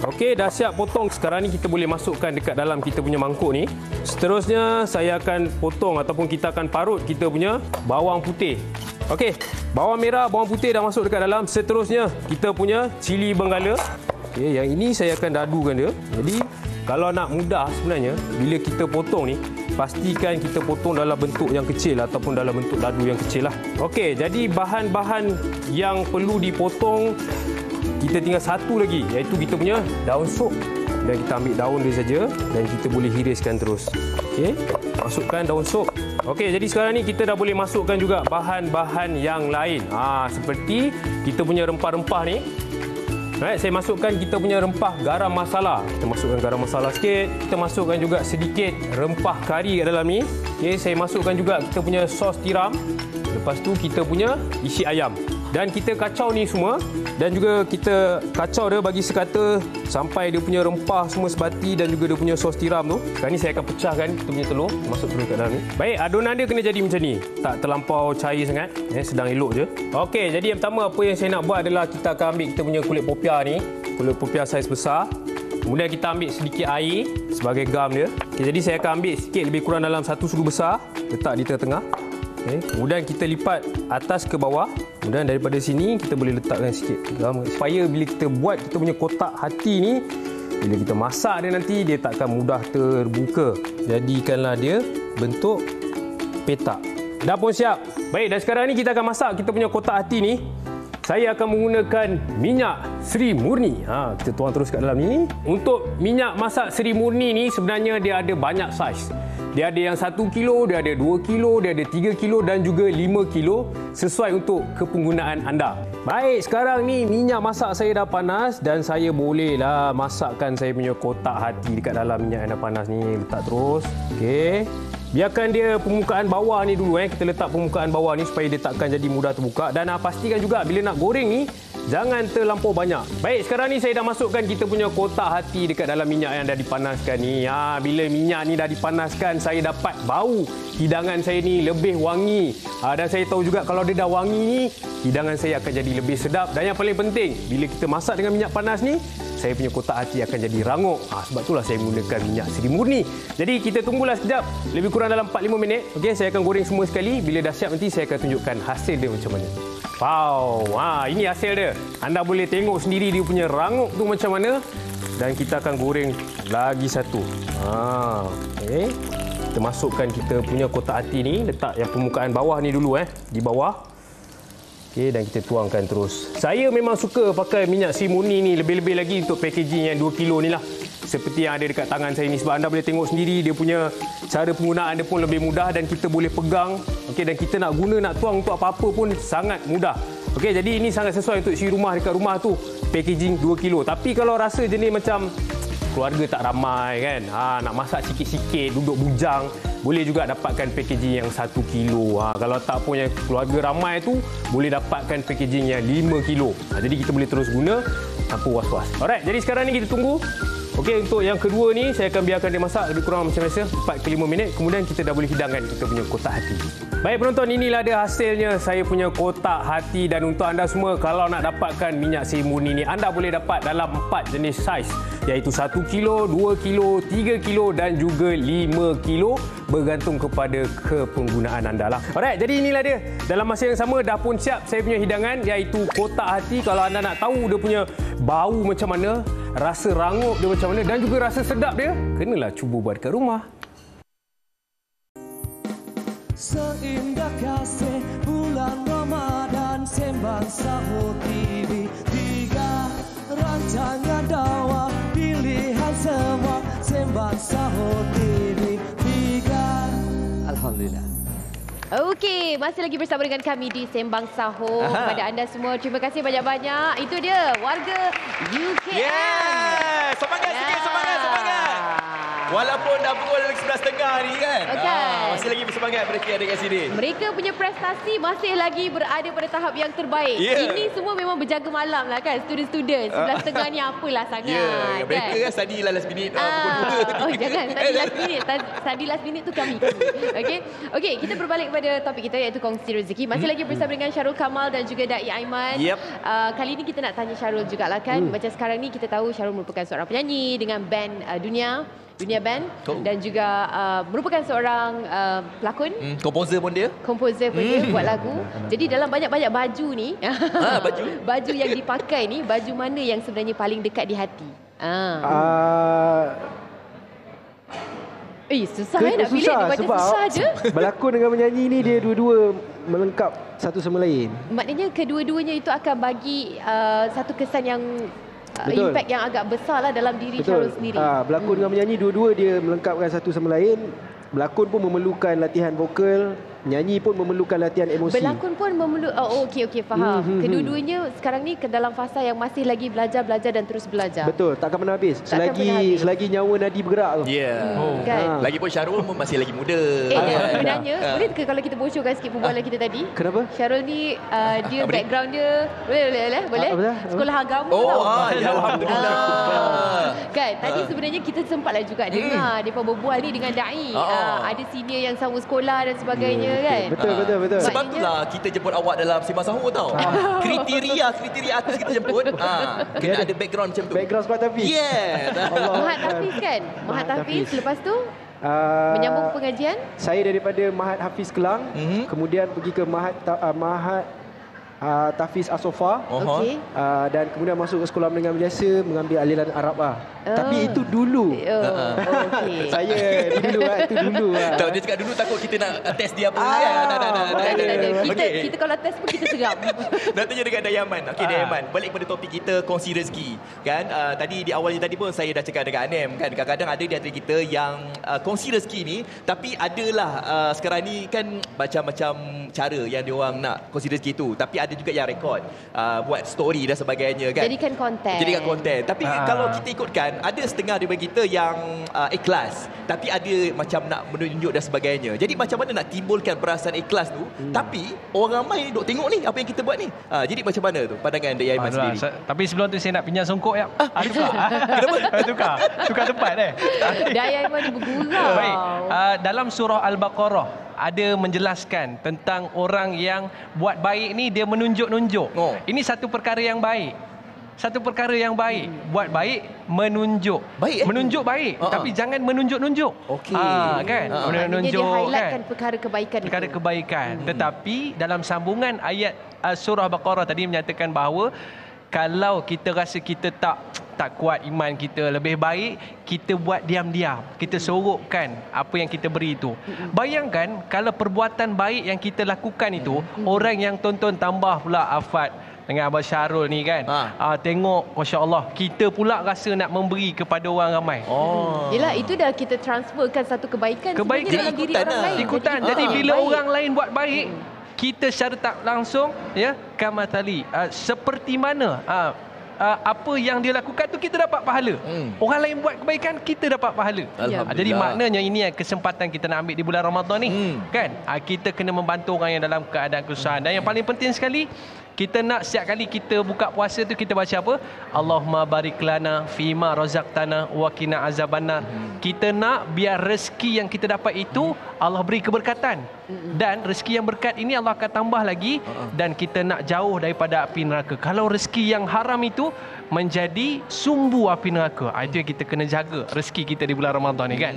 Okey, dah siap potong. Sekarang ni kita boleh masukkan dekat dalam kita punya mangkuk ni. Seterusnya saya akan potong ataupun kita akan parut kita punya bawang putih. Okey, bawang merah, bawang putih dah masuk dekat dalam. Seterusnya kita punya cili benggala. Okey, yang ini saya akan dadukan dia. Jadi kalau nak mudah sebenarnya bila kita potong ni, pastikan kita potong dalam bentuk yang kecil ataupun dalam bentuk dadu yang kecil lah. Okey, jadi bahan-bahan yang perlu dipotong kita tinggal satu lagi, iaitu kita punya daun sup. Dan kita ambil daun dia saja dan kita boleh hiriskan terus. Okey, masukkan daun sup. Okey, jadi sekarang ni kita dah boleh masukkan juga bahan-bahan yang lain. Seperti kita punya rempah-rempah ni. Right, saya masukkan kita punya rempah garam masala. Kita masukkan garam masala sikit. Kita masukkan juga sedikit rempah kari kat dalam ni. Okey, saya masukkan juga kita punya sos tiram. Lepas tu kita punya isi ayam. Dan kita kacau ni semua. Dan juga kita kacau dia bagi sekata sampai dia punya rempah semua sebati dan juga dia punya sos tiram tu. Sekarang ni saya akan pecahkan kita punya telur. Masuk telur kat dalam ni. Baik, adunan dia kena jadi macam ni. Tak terlampau cair sangat. Sedang elok je. Okey, jadi yang pertama apa yang saya nak buat adalah kita akan ambil kita punya kulit popia ni. Kulit popia saiz besar. Kemudian kita ambil sedikit air sebagai gam dia. Okay, jadi saya akan ambil sikit lebih kurang dalam satu sudu besar. Letak di tengah-tengah. Okay. Kemudian kita lipat atas ke bawah. Kemudian daripada sini kita boleh letakkan sikit gam. Supaya bila kita buat kita punya kotak hati ni, bila kita masak dia nanti, dia takkan mudah terbuka. Jadikanlah dia bentuk petak. Dah pun siap. Baik, dan sekarang ni kita akan masak kita punya kotak hati ni. Saya akan menggunakan minyak Sri Murni. Kita tuang terus kat dalam ni. Untuk minyak masak Sri Murni ni sebenarnya dia ada banyak saiz. Dia ada yang 1 kilo, dia ada 2 kilo, dia ada 3 kilo dan juga 5 kilo sesuai untuk kepenggunaan anda. Baik, sekarang ni minyak masak saya dah panas dan saya bolehlah masakkan saya punya kotak hati dekat dalam minyak yang dah panas ni. Letak terus. Okey. Biarkan dia permukaan bawah ni dulu. Kita letak permukaan bawah ni supaya dia takkan jadi mudah terbuka. Dan pastikan juga bila nak goreng ni, jangan terlampau banyak. Baik, sekarang ni saya dah masukkan kita punya kotak hati dekat dalam minyak yang dah dipanaskan ni. Bila minyak ni dah dipanaskan, saya dapat bau hidangan saya ni lebih wangi. Dan saya tahu juga kalau dia dah wangi ni, hidangan saya akan jadi lebih sedap. Dan yang paling penting, bila kita masak dengan minyak panas ni, saya punya kotak hati akan jadi rangup. Sebab itulah saya menggunakan minyak Sri Murni. Jadi kita tunggulah sekejap, lebih kurang dalam 45 minit. Okey, saya akan goreng semua sekali. Bila dah siap nanti saya akan tunjukkan hasil dia macam mana. Wow, ini hasil dia. Anda boleh tengok sendiri dia punya rangup tu macam mana. Dan kita akan goreng lagi satu. Okey. Kita masukkan kita punya kotak hati ni, letak yang permukaan bawah ni dulu di bawah. Okey, dan kita tuangkan terus. Saya memang suka pakai minyak Sri Murni ni, lebih-lebih lagi untuk packaging yang 2 kilo ni lah. Seperti yang ada dekat tangan saya ni, sebab anda boleh tengok sendiri dia punya cara penggunaan dia pun lebih mudah dan kita boleh pegang. Okey, dan kita nak guna, nak tuang untuk apa-apa pun sangat mudah. Okey, jadi ini sangat sesuai untuk isi rumah dekat rumah tu. Packaging 2 kilo. Tapi kalau rasa jenis macam keluarga tak ramai kan, nak masak sikit-sikit, duduk bujang, boleh juga dapatkan packaging yang 1 kilo. Kalau tak pun yang keluarga ramai tu, boleh dapatkan packaging yang 5 kilo. Jadi kita boleh terus guna tanpa was-was. Alright, jadi sekarang ni kita tunggu. Okey, untuk yang kedua ni saya akan biarkan dia masak lebih kurang macam biasa 4 ke 5 minit. Kemudian kita dah boleh hidangkan kita punya kotak hati. Baik penonton, inilah dia hasilnya saya punya kotak hati. Dan untuk anda semua, kalau nak dapatkan minyak Sri Murni ni, anda boleh dapat dalam 4 jenis saiz, iaitu 1 kilo, 2 kilo, 3 kilo dan juga 5 kilo, bergantung kepada kepenggunaan anda lah. Alright, jadi inilah dia. Dalam masa yang sama dah pun siap saya punya hidangan, iaitu kotak hati. Kalau anda nak tahu dia punya bau macam mana, rasa rangup dia macam mana dan juga rasa sedap dia, kenalah cuba buat kat rumah. Seindah kasih bulan Ramadan, Sembang Sahur TV, 3 rancangan dakwah, pilihan semua, Sembang Sahur TV 3. Alhamdulillah. Okey, masih lagi bersama dengan kami di Sembang Sahur. Kepada anda semua, terima kasih banyak-banyak. Itu dia, warga UKM. Semangat sikit, semangat. Walaupun dah pukul 11.30 ni kan. Masih lagi bersemangat mereka ada kat sini. Mereka punya prestasi masih lagi berada pada tahap yang terbaik. Ini semua memang berjaga malam lah kan. Student-student 11.30 ni apalah sangat. Mereka kan study last minute Oh pukul 2. jangan, study last minute. Study last minute tu kami. Okey, kita berbalik kepada topik kita iaitu kongsi rezeki. Masih lagi bersama dengan Syarul Kamal dan juga Dai Aiman. Kali ni kita nak tanya Syarul jugalah kan. Macam sekarang ni kita tahu Syarul merupakan seorang penyanyi dengan band Dunia Band dan juga merupakan seorang pelakon, komposer pun dia buat lagu. Jadi dalam banyak-banyak baju ni baju yang dipakai ni, baju mana yang sebenarnya paling dekat di hati? Susah nak pilih, dia macam susah je. Berlakon dengan menyanyi ni dia dua-dua melengkap satu sama lain. Maknanya kedua-duanya itu akan bagi satu kesan yang impact yang agak besar lah dalam diri Syarul sendiri. Berlakon dengan menyanyi, dua-dua dia melengkapkan satu sama lain. Berlakon pun memerlukan latihan vokal, Nyanyi pun memerlukan latihan emosi. Berlakon pun okey, faham. Kedua-duanya sekarang ni ke dalam fasa yang masih lagi belajar dan terus belajar. Betul, takkan pernah habis. Selagi nyawa nadi bergerak tu. Kan? Lagipun Syarul pun masih lagi muda. Sebenarnya boleh ke kalau kita bocorkan sikit perbualan kita tadi? Kenapa? Syarul ni dia background dia boleh? Sekolah agama ya, alhamdulillah. Kan tadi sebenarnya kita sempatlah juga dengar depa berbual ni dengan dai. Ada senior yang sama sekolah dan sebagainya kan. Betul. Sebab itulah kita jemput awak dalam Sembang Sahur tau. Kriteria artis kita jemput kena ada background macam tu. Background squad Hafiz. Mahat Hafiz kan? Mahat Hafiz lepas tu menyambung pengajian. Saya daripada Mahat Hafiz Kelang, kemudian pergi ke Mahat Tahfiz As-Sofa. Dan kemudian masuk ke sekolah menengah biasa mengambil aliran Arab Tapi itu dulu. Saya itu dulu. Tahu dia cakap dulu takut kita nak test dia apa Kita kalau test pun kita seram. Nak tanya dekat Dayaman. Okey Dayaman, balik kepada topik kita kongsi rezeki. Kan tadi di awalnya tadi pun saya dah cakap dengan Anem kan, kadang-kadang ada di antara kita yang kongsi rezeki ni, tapi adalah sekarang ni kan macam-macam cara yang dia orang nak kongsi rezeki tu, tapi ada juga yang rekod, buat story dan sebagainya kan. Jadikan konten. Tapi kalau kita ikutkan, ada setengah daripada kita yang ikhlas, tapi ada macam nak menunjuk dan sebagainya. Jadi macam mana nak timbulkan perasaan ikhlas tu, tapi orang ramai duk tengok ni apa yang kita buat ni. Jadi macam mana tu pandangan Dek Aiman sendiri? Tapi sebelum tu saya nak pinjam songkok ya. Kenapa? Tukar tempat Dek Aiman ni bergurau. Baik. Dalam surah Al-Baqarah ada menjelaskan tentang orang yang buat baik ni dia menunjuk-nunjuk. Ini satu perkara yang baik. Buat baik, menunjuk. Menunjuk baik, tapi jangan menunjuk-nunjuk. Kan? Menunjuk dia highlightkan perkara kebaikan. Tetapi dalam sambungan ayat surah Baqarah tadi menyatakan bahawa kalau kita rasa kita tak kuat iman kita, lebih baik kita buat diam-diam. Kita sorokkan apa yang kita beri itu. Bayangkan kalau perbuatan baik yang kita lakukan itu, orang yang tonton tambah pula afat dengan Abang Syarul ni kan. Tengok, Masya Allah, kita pula rasa nak memberi kepada orang ramai. Yelah, itu dah kita transferkan satu kebaikan dalam diri orang lain. Ikutan. Jadi bila orang lain buat baik, kita secara tak langsung kamatali, seperti mana apa yang dia lakukan tu kita dapat pahala. Orang lain buat kebaikan, kita dapat pahala. Jadi maknanya ini kesempatan kita nak ambil di bulan Ramadan ni. Kan? Kita kena membantu orang yang dalam keadaan kesusahan. Dan yang paling penting sekali, kita nak setiap kali kita buka puasa tu kita baca apa? Allahumma barik lana fima razaqtana wa qina azabannar. Kita nak biar rezeki yang kita dapat itu Allah beri keberkatan. Dan rezeki yang berkat ini Allah akan tambah lagi, dan kita nak jauh daripada api neraka. Kalau rezeki yang haram itu menjadi sumbu api neraka, itu yang kita kena jaga rezeki kita di bulan Ramadan ni kan.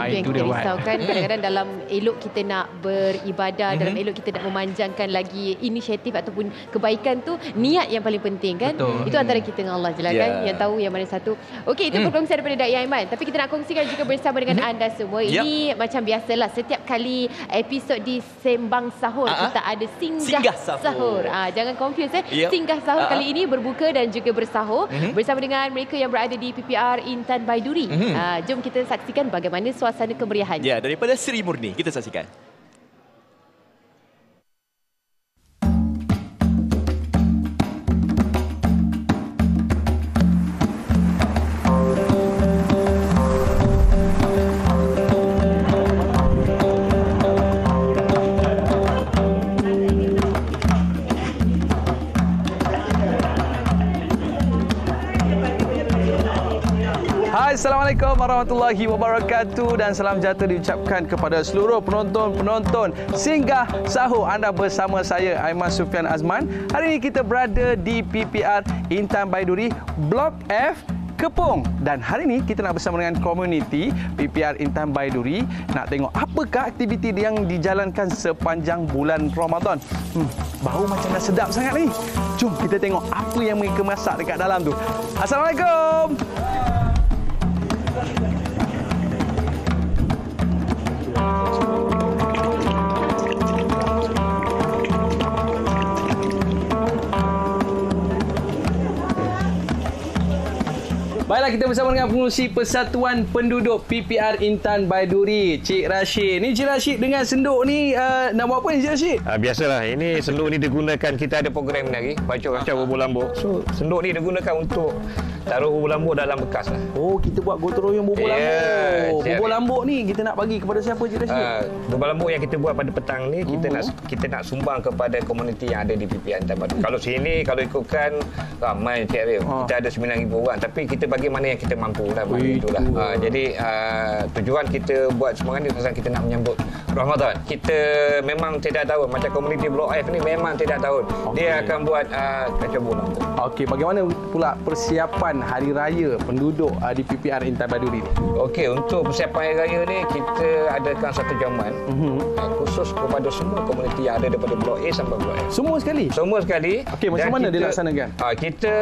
Itu dia buat. Kadang-kadang dalam elok kita nak beribadah, dalam elok kita nak memanjangkan lagi inisiatif ataupun kebaikan tu, niat yang paling penting kan. Itu antara kita dengan Allah je lah kan, yang tahu yang mana satu. Okey, itu perkongsian daripada Dai Aiman. Tapi kita nak kongsikan juga bersama dengan anda semua. Ini macam biasalah, setiap kali episod di Sembang Sahur kita ada singgah sahur. Jangan confuse Singgah sahur kali ini berbuka dan juga bersahur bersama dengan mereka yang berada di PPR Intan Baiduri. Jom kita saksikan bagaimana suasana kemeriahan. Daripada Sri Murni kita saksikan. Assalamualaikum warahmatullahi wabarakatuh, dan salam sejahtera diucapkan kepada seluruh penonton Singgah Sahur. Anda bersama saya Aiman Sufian Azman. Hari ini kita berada di PPR Intan Baiduri Blok F Kepong, dan hari ini kita nak bersama dengan komuniti PPR Intan Baiduri nak tengok apakah aktiviti yang dijalankan sepanjang bulan Ramadan. Bau macam dah sedap sangat ni. Jom kita tengok apa yang mereka masak dekat dalam tu. Assalamualaikum. Baiklah, Baiklah, kita bersama dengan pengurusi Persatuan Penduduk PPR Intan Baiduri, Cik Rashid. Ni Cik Rashid dengan senduk ni nak buat apa ni Cik Rashid? Biasalah, ini senduk ni digunakan, kita ada program ni lagi, Bacok Kacau Bubur Lambuk. So, senduk ni digunakan untuk taruh bubur lambuk dalam bekas lah. Oh, kita buat gotong royong bubur lambuk. Bubur lambuk ni kita nak bagi kepada siapa Cik Rashid? Bubur lambuk yang kita buat pada petang ni, kita nak sumbang kepada komuniti yang ada di PPR Intan Baiduri. Kalau sini, kalau ikutkan ramai Cik Arif, kita ada 9,000 orang, tapi kita bagi mana yang kita mampu lah. Itulah. Jadi tujuan kita buat semangat ni pasal kita nak menyambut Ramadan. Kita memang tidak tahu, macam komuniti Blok F ni memang tidak tahu. Dia akan buat kacau bubur lambuk. Okey, bagaimana pula persiapan Hari Raya Penduduk di PPR Intan Baiduri ni? Okey, untuk persiapan Hari Raya ni kita adakan satu jamuan khusus kepada semua komuniti yang ada daripada Blok A sampai Blok F. Semua sekali? Semua sekali. Okey, macam mana dilaksanakan? Kita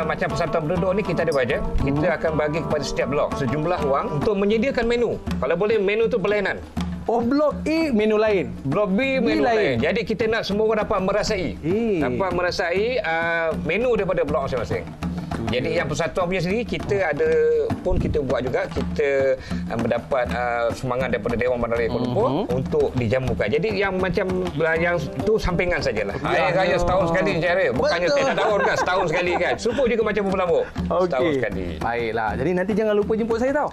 macam Persatuan Penduduk ni kita ada bajet. Kita akan bagi kepada setiap blok sejumlah wang untuk menyediakan menu. Kalau boleh menu tu berlainan. Oh, Blok A menu lain, Blok B menu lain. Jadi kita nak semua orang dapat merasai. Dapat merasai menu daripada blok masing-masing. Jadi yang Persatuan punya sendiri, kita ada pun kita buat juga, kita mendapat semangat daripada Dewan Bandaraya Kuala Lumpur untuk dijamukan. Jadi yang macam yang tu sampingan sajalah. Hari Raya setahun sekali Encik Arif. Bukannya tiap tahun kan, setahun sekali kan. Serupa juga macam bubur lambuk. Setahun sekali. Baiklah. Jadi nanti jangan lupa jemput saya tau.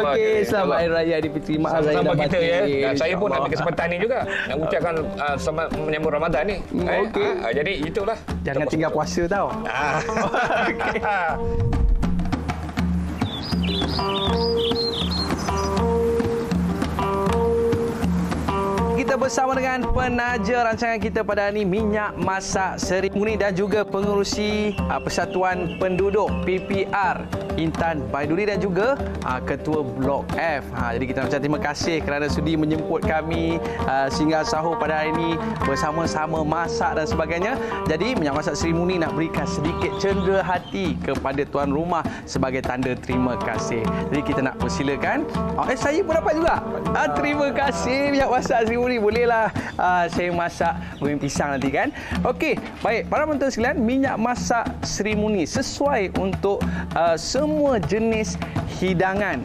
Okey, selamat Hari Raya Aidilfitri. Maaf Raya sama kita ya. Dan saya pun ambil kesempatan ni juga nak ucapkan selamat menyambut Ramadan ni. Okey. Jadi itulah. Jangan tinggal puasa tau. Kita bersama dengan penaja rancangan kita pada hari ini, Minyak Masak Seri Murni, dan juga pengerusi Persatuan Penduduk PPR Intan Baiduri dan juga Ketua Blok F. Jadi kita ucapkan terima kasih kerana sudi menjemput kami singgah sahur pada hari ini, bersama-sama masak dan sebagainya. Jadi Minyak Masak Seri Murni nak berikan sedikit cendera hati kepada tuan rumah sebagai tanda terima kasih. Jadi kita nak persilakan. Saya pun dapat juga. Terima kasih Minyak Masak Seri Murni. Bolehlah saya masak goreng pisang nanti kan. Okey, baik. Para penonton sekalian, Minyak Masak Seri Murni sesuai untuk semua jenis hidangan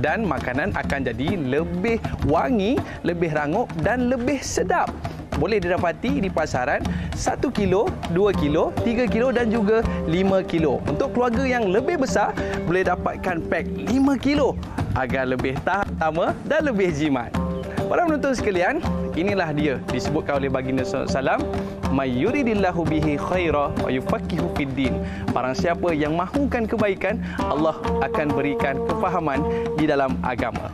dan makanan akan jadi lebih wangi, lebih rangup dan lebih sedap. Boleh didapati di pasaran 1 kilo, 2 kilo, 3 kilo dan juga 5 kilo. Untuk keluarga yang lebih besar, boleh dapatkan pack 5 kilo agar lebih tahan lama dan lebih jimat. Para penonton sekalian, inilah dia disebutkan oleh baginda SAW, may yuridillahu bihi khaira wa yufaqihu fiddin. Barang siapa yang mahukan kebaikan, Allah akan berikan kefahaman di dalam agama.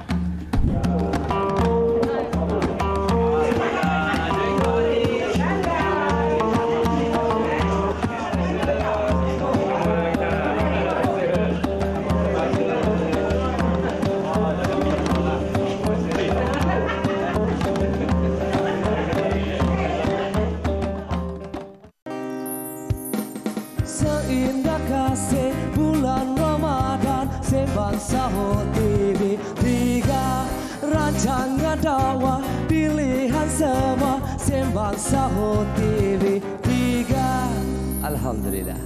Seindah kasih bulan Ramadan, Sembang Sahur TV 3, rancangan dakwah pilihan semua, Sembang Sahur TV 3. Alhamdulillah.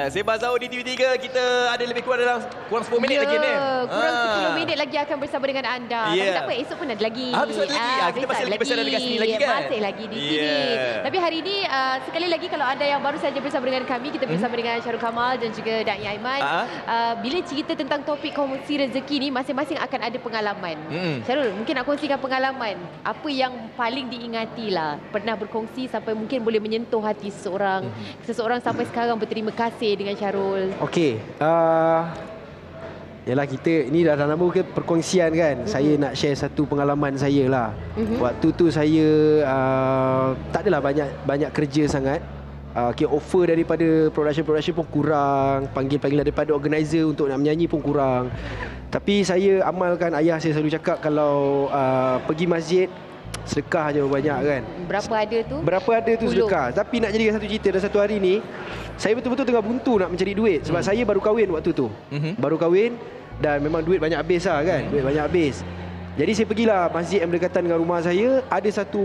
Sembang Sahur di TV3, kita ada lebih kurang 10 minit lagi ni. Kurang 10 minit lagi akan bersama dengan anda. Tapi tak apa, esok pun ada lagi. Besok ada lagi. Kita masih lagi bersama dekat sini lagi kan? Masih lagi di sini. Tapi hari ini, sekali lagi kalau anda yang baru saja bersama dengan kami, kita bersama dengan Syarul Kamal dan juga Da'i Aiman. Bila cerita tentang topik kongsi rezeki ni, masing-masing akan ada pengalaman. Syarul, mungkin nak kongsikan pengalaman. Apa yang paling diingati lah. Pernah berkongsi sampai mungkin boleh menyentuh hati seseorang. Seseorang sampai sekarang berterima kasih dengan Syarul. Okey. Yalah, kita ni dah nama ke perkongsian kan. Saya nak share satu pengalaman saya lah. Waktu tu saya tak adalah banyak kerja sangat. Offer daripada production pun kurang, panggilan daripada organizer untuk nak menyanyi pun kurang. Tapi saya amalkan, ayah saya selalu cakap kalau pergi masjid sedekah je banyak kan. Berapa ada tu sedekah. Tapi nak jadikan satu cerita, dan satu hari ni saya betul-betul tengah buntu nak mencari duit. Sebab saya baru kahwin waktu tu. Baru kahwin dan memang duit banyak habis lah kan. Duit banyak habis. Jadi saya pergilah masjid yang berdekatan dengan rumah saya. Ada satu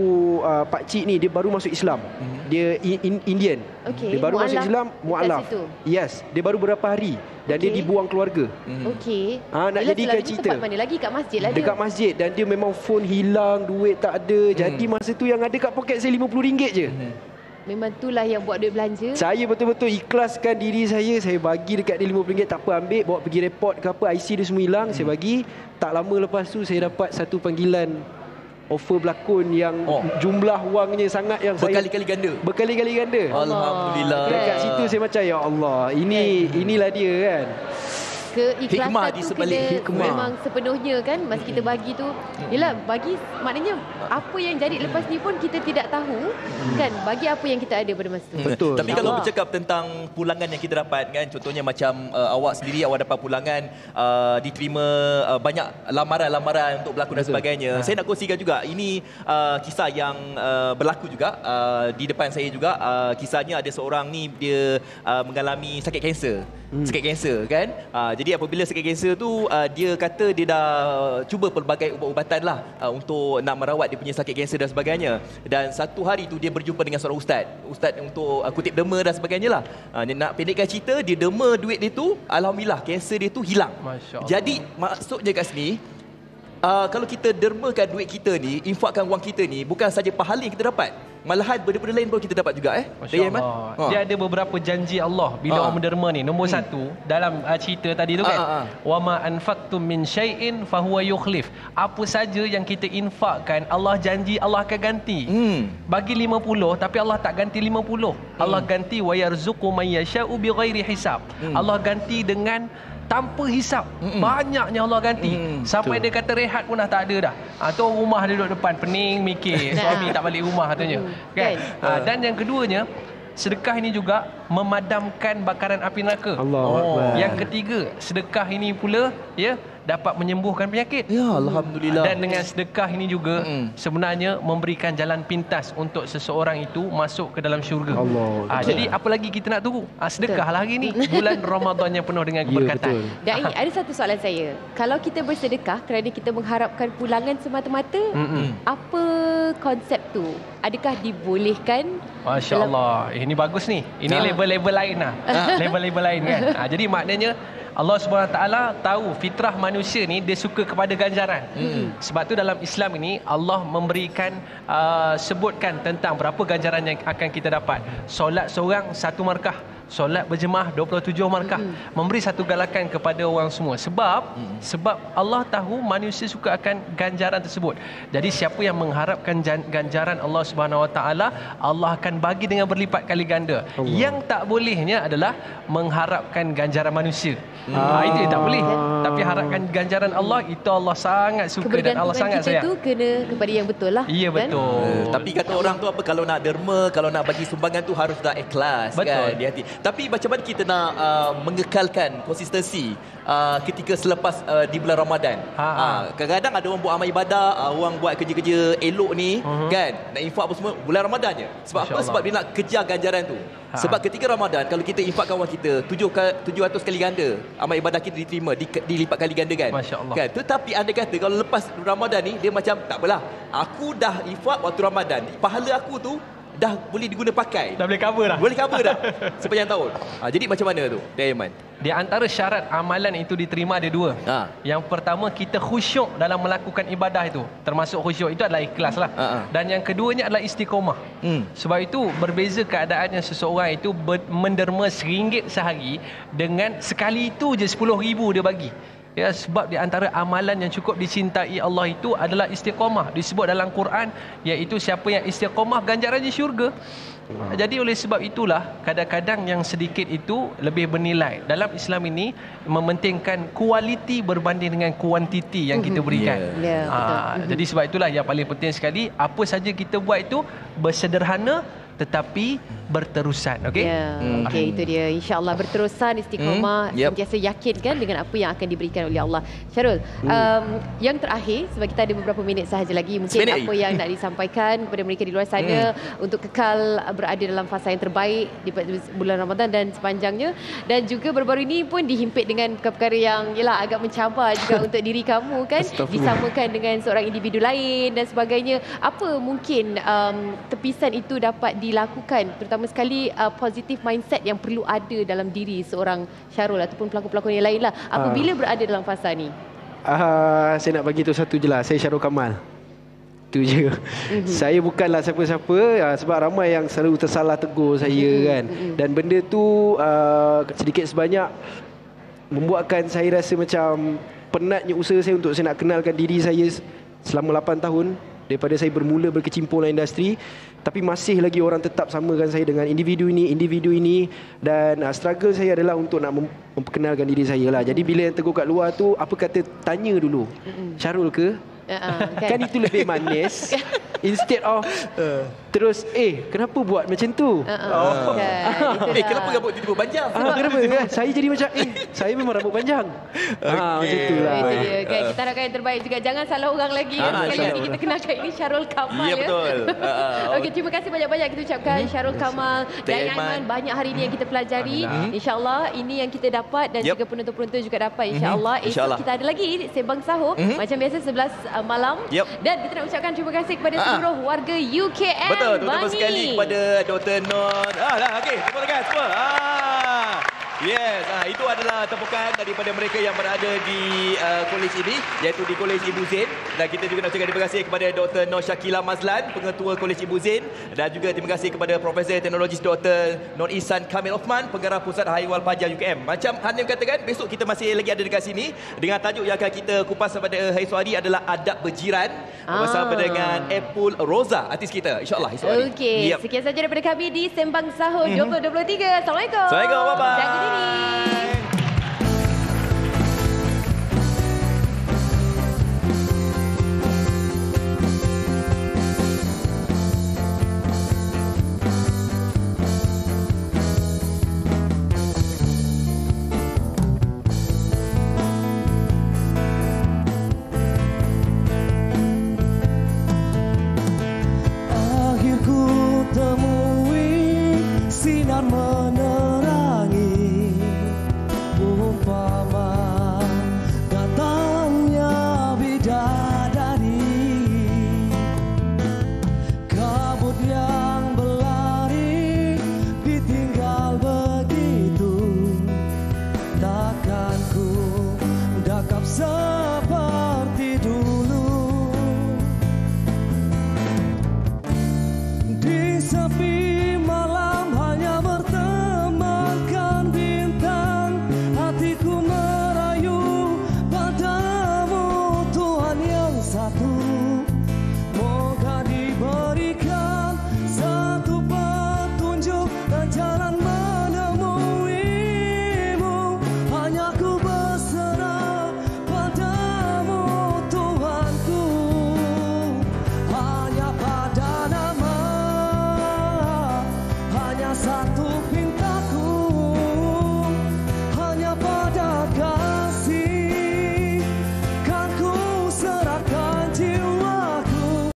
pakcik ni, dia baru masuk Islam. Dia Indian. Dia baru masuk Islam, mualaf. Yes, dia baru berapa hari dan dia dibuang keluarga. Okey. Nak jadikan cerita. Tempat mana lagi? Kat masjid lah dia. Dekat masjid, dan dia memang phone hilang, duit tak ada. Jadi masa tu yang ada kat poket saya RM50 je. Memang itulah yang buat duit belanja. Saya betul-betul ikhlaskan diri saya bagi dekat dia RM50, tak apa, ambil, bawa pergi report ke apa, IC dia semua hilang, saya bagi. Tak lama lepas tu saya dapat satu panggilan offer berlakon yang jumlah wangnya sangat yang berkali-kali ganda. Berkali-kali ganda. Alhamdulillah. Dekat situ saya macam ya Allah, inilah dia kan. Keikhlasan tu kena memang sepenuhnya kan masa kita bagi tu. Yelah, bagi maknanya apa yang jadi lepas ni pun kita tidak tahu kan, bagi apa yang kita ada pada masa tu. Betul. Tapi kalau bercakap tentang pulangan yang kita dapat kan, contohnya macam awak sendiri awak dapat pulangan, diterima banyak lamaran-lamaran untuk berlakon dan sebagainya. Saya nak kongsikan juga ini kisah yang berlaku juga di depan saya juga. Kisahnya ada seorang ni dia mengalami sakit kanser. Sakit kanser kan. Jadi apabila sakit kanser tu dia kata dia dah cuba pelbagai ubat-ubatan lah untuk nak merawat dia punya sakit kanser dan sebagainya. Dan satu hari tu dia berjumpa dengan seorang ustaz untuk kutip derma dan sebagainya lah. Nak pendekkan cerita, dia derma duit dia tu, alhamdulillah kanser dia tu hilang. Jadi maksudnya kat sini, kalau kita dermakan duit kita ni, infakkan wang kita ni, bukan saja pahala yang kita dapat, malahan benda-benda lain pun kita dapat juga. Masya Allah. Dia ada beberapa janji Allah bila orang menderma ni. Nombor satu, dalam cerita tadi tu kan, wa ma anfaqtum min syai'in fahuwa yukhlif. Apa saja yang kita infakkan, Allah janji Allah akan ganti. Bagi 50 tapi Allah tak ganti 50. Allah ganti wa yarzuqu may yasha'u bighairi hisab. Allah ganti dengan tanpa hisap. Banyaknya Allah ganti. Sampai dia kata rehat pun dah tak ada dah. Tu rumah dia duduk depan pening mikir. Suami tak balik rumah katanya. Kan? Dan yang keduanya, sedekah ini juga memadamkan bakaran api neraka. Yang ketiga, sedekah ini pula dapat menyembuhkan penyakit. Alhamdulillah. Dan dengan sedekah ini juga sebenarnya memberikan jalan pintas untuk seseorang itu masuk ke dalam syurga. Jadi apa lagi kita nak tunggu? Sedekahlah hari ni, bulan Ramadan yang penuh dengan keberkatan. Dan ada satu soalan saya. Kalau kita bersedekah kerana kita mengharapkan pulangan semata-mata, apa konsep tu? Adakah dibolehkan? Masya Allah. Ini bagus ni. Ini label-label lain lah. Label-label lain kan. Jadi maknanya Allah SWT tahu fitrah manusia ni dia suka kepada ganjaran. Sebab tu dalam Islam ini Allah memberikan sebutkan tentang berapa ganjaran yang akan kita dapat. Solat seorang 1 markah, solat berjemaah 27 markah. Memberi satu galakan kepada orang semua. Sebab Allah tahu manusia suka akan ganjaran tersebut. Jadi siapa yang mengharapkan ganjaran Allah SWT, Allah akan bagi dengan berlipat kali ganda. Yang tak bolehnya adalah mengharapkan ganjaran manusia. Itu yang tak boleh. Tapi harapkan ganjaran Allah, itu Allah sangat suka dan Allah sangat sayang. Kebergantungan kita tu kena kepada yang betul lah. Ya, betul. Tapi kata orang tu apa, kalau nak derma, kalau nak bagi sumbangan tu harus dah ikhlas kan, di hati. Tapi macam mana kita nak mengekalkan konsistensi ketika selepas di bulan Ramadan? Kadang-kadang ada orang buat amal ibadah, orang buat kerja-kerja elok ni kan, nak infak apa semua bulan Ramadan je. Sebab apa? Sebab dia nak kejar ganjaran tu. Sebab ketika Ramadan, kalau kita infakkan wang kita 700 kali ganda, amal ibadah kita diterima, dilipat kali ganda kan. Kan? Tetapi anda kata kalau lepas Ramadan ni, dia macam tak apalah, aku dah infak waktu Ramadan, pahala aku tu dah boleh diguna pakai. Dah boleh cover dah. Boleh cover dah sepanjang tahun. Jadi macam mana tu, Dayman? Di antara syarat amalan itu diterima ada 2. Yang pertama, kita khusyuk dalam melakukan ibadah itu. Termasuk khusyuk itu adalah ikhlas lah. Dan yang keduanya adalah istiqomah. Sebab itu berbeza keadaannya seseorang itu menderma RM1 sehari dengan sekali itu je 10,000 dia bagi. Ya, sebab di antara amalan yang cukup dicintai Allah itu adalah istiqamah. Disebut dalam Quran, iaitu siapa yang istiqamah ganjarannya syurga. Jadi oleh sebab itulah kadang-kadang yang sedikit itu lebih bernilai. Dalam Islam ini mementingkan kualiti berbanding dengan kuantiti yang kita berikan. Jadi sebab itulah yang paling penting sekali, apa saja kita buat itu bersederhana tetapi berterusan. Okey? Ya, okey, itu dia. InsyaAllah berterusan, istiqamah, sentiasa yakin kan dengan apa yang akan diberikan oleh Allah. Syarul, yang terakhir, sebab kita ada beberapa minit sahaja lagi, mungkin apa yang nak disampaikan kepada mereka di luar sana untuk kekal berada dalam fasa yang terbaik di bulan Ramadan dan sepanjangnya, dan juga baru-baru ini pun dihimpit dengan perkara yang yalah agak mencabar juga untuk diri kamu kan, disamakan dengan seorang individu lain dan sebagainya. Apa mungkin tepisan itu dapat dilakukan, terutama sekali positif mindset yang perlu ada dalam diri seorang Syarul ataupun pelakon-pelakon yang lain lah apabila berada dalam fasa ni? Saya nak bagi tu satu je lah. Saya Syarul Kamal. Itu je. Saya bukanlah siapa-siapa, sebab ramai yang selalu tersalah tegur saya kan. Dan benda tu sedikit sebanyak membuatkan saya rasa macam penatnya usaha saya untuk saya nak kenalkan diri saya selama 8 tahun daripada saya bermula berkecimpung dalam industri, tapi masih lagi orang tetap samakan saya dengan individu ini, dan struggle saya adalah untuk nak memperkenalkan diri saya lah. Jadi bila yang tegur kat luar tu, apa kata tanya dulu, Syarul ke? Kan itu lebih manis instead of terus kenapa buat macam tu? Kenapa rambut tiba-tiba panjang? Kenapa? Saya jadi macam saya memang rambut panjang. Macam itulah. Kan kita harapkan yang terbaik juga. Jangan salah orang lagi. Sekali lagi kita kenalkan ini Syarul Kamal. Ya, betul. Okey, terima kasih banyak-banyak kita ucapkan Syarul Kamal dan Aiman. Banyak hari ini yang kita pelajari. InsyaAllah ini yang kita dapat dan juga penonton-penonton juga dapat. InsyaAllah. Esok kita ada lagi Sembang Sahur macam biasa 11 malam. Dan kita nak ucapkan terima kasih kepada seluruh warga UKM. Betul, terima sekali kepada Dr. Non. Okey, tepuk tangan semua. Yes, itu adalah tepukan daripada mereka yang berada di kolej ini, iaitu di Kolej Ibu Zain. Dan kita juga nak ucapkan terima kasih kepada Dr. Nur Syakila Mazlan, Pengetua Kolej Ibu Zain. Dan juga terima kasih kepada Profesor Teknologis Dr. Nur Ihsan Kamil Othman, Pengarah Pusat Haiwal Fajar UKM. Macam Hanim katakan, besok kita masih lagi ada dekat sini dengan tajuk yang akan kita kupas pada hari esok hari adalah Adab Berjiran bersama dengan Apple Rosa, artis kita. InsyaAllah esok hari. Okey, sekian saja daripada kami di Sembang Sahur 2023. Assalamualaikum. Assalamualaikum, bye-bye. Jaga diri.